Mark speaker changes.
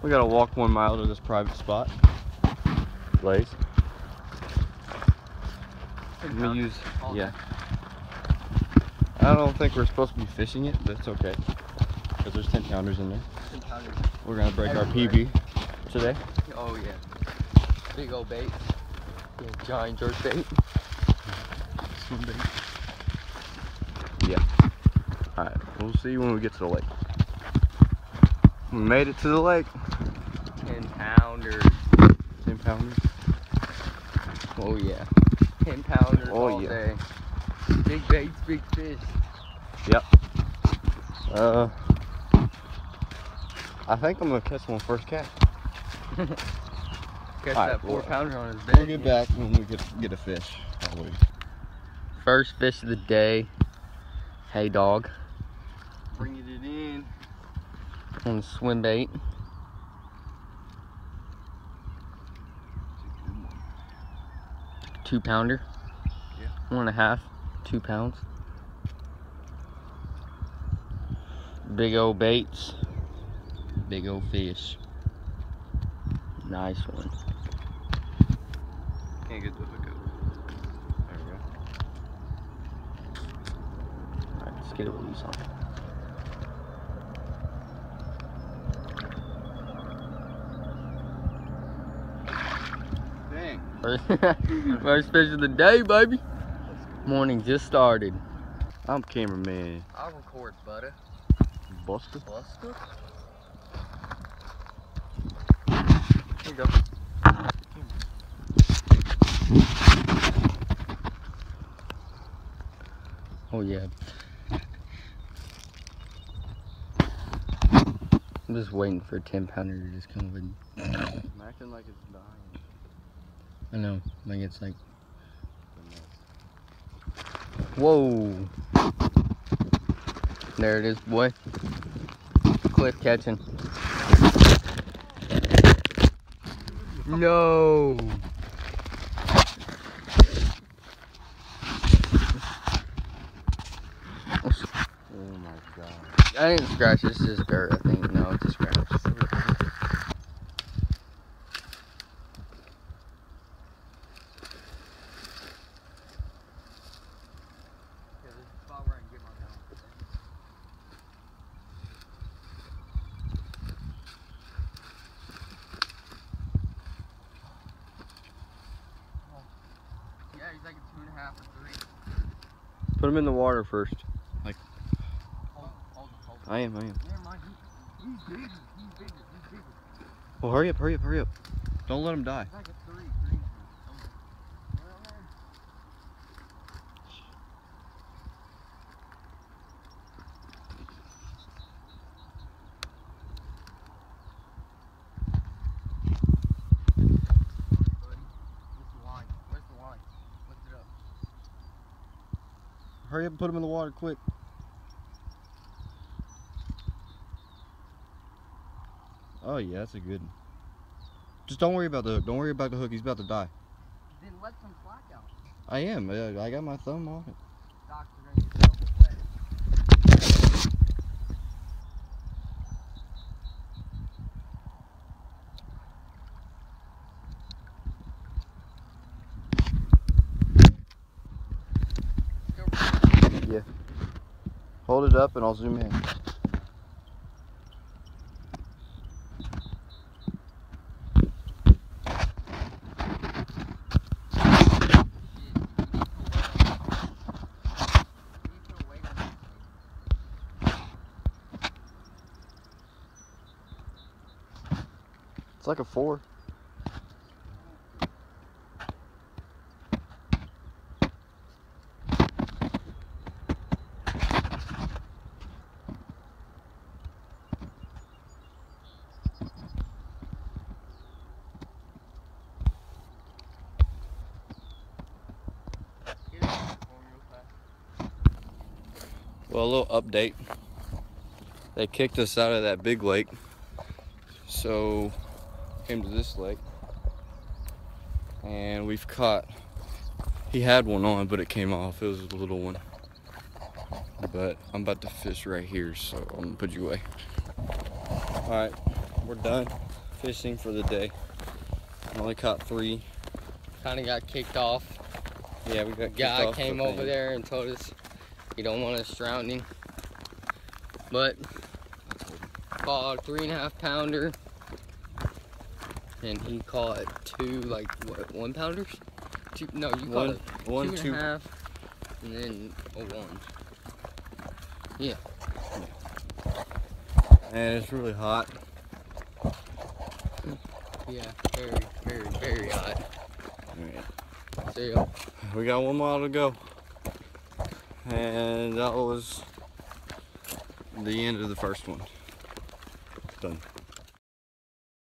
Speaker 1: We gotta walk 1 mile to this private spot. Blaze. We use, yeah. I don't think we're supposed to be fishing it, but it's okay. Because there's 10 pounders in there.
Speaker 2: 10 pounders.
Speaker 1: We're gonna break our PB today.
Speaker 2: Oh yeah. Big old bait. Yeah, giant jerk bait. Swim bait.
Speaker 1: Yeah. Alright, we'll see you when we get to the lake. We made it to the lake.
Speaker 2: 10 pounders.
Speaker 1: 10 pounders.
Speaker 2: Oh yeah. 10 pounders all day. Big baits, big fish.
Speaker 1: Yep. I think I'm gonna catch one first catch.
Speaker 2: Catch that 4 pounder on his bait.
Speaker 1: We'll get back when we get a fish.
Speaker 2: First fish of the day. Hey dog.
Speaker 1: Bringing it in.
Speaker 2: On the swim bait. Two pounder. Yeah. 1.5, 2 pounds. Big old baits. Big old fish. Nice one.
Speaker 1: Can't get the hook up. There we go.
Speaker 2: Alright, let's get it loose on.
Speaker 1: Dang.
Speaker 2: First fish of the day, baby. Morning just started.
Speaker 1: I'm cameraman.
Speaker 2: I'll record, buddy.
Speaker 1: Buster.
Speaker 2: Buster. Here you go. Oh yeah. I'm just waiting for a 10 pounder to just come in.
Speaker 1: Acting like it's dying.
Speaker 2: I know, like it's like, whoa. There it is, boy. Cliff catching. No.
Speaker 1: Oh my god.
Speaker 2: I didn't scratch, this is dirt, I think. No, it's a scratch. Yeah, he's like a 2.5 or 3.
Speaker 1: Put him in the water first. Like.
Speaker 2: Hold it.
Speaker 1: I am.
Speaker 2: Never mind, he's bigger, he's bigger.
Speaker 1: Well, hurry up. Don't let him die.
Speaker 2: He's like a 3.
Speaker 1: Hurry up and put him in the water quick. Oh yeah, that's a good one. Just don't worry about the hook. Don't worry about the hook. He's about to die.
Speaker 2: Then let some slack out.
Speaker 1: I am. I got my thumb on it.
Speaker 2: Docs are gonna get so wet.
Speaker 1: Yeah. Hold it up and I'll zoom in. It's like a 4. Well, a little update. They kicked us out of that big lake, so came to this lake, and we've caught. He had one on, but it came off. It was a little one. But I'm about to fish right here, so I'm gonna put you away. All right, we're done. fishing for the day. I only caught 3.
Speaker 2: Kind of got kicked off.
Speaker 1: Yeah, we got kicked
Speaker 2: Guy
Speaker 1: off
Speaker 2: came
Speaker 1: the
Speaker 2: over
Speaker 1: thing.
Speaker 2: there and told us he don't want us drowning. But caught a 3.5 pounder. And he caught 2, like, what, 1 pounders? 2, no, you caught a 2.5 and then a 1. Yeah.
Speaker 1: And it's really hot.
Speaker 2: Yeah, very, very, very hot.
Speaker 1: Yeah.
Speaker 2: So,
Speaker 1: We got 1 mile to go. And that was the end of the first one. Done.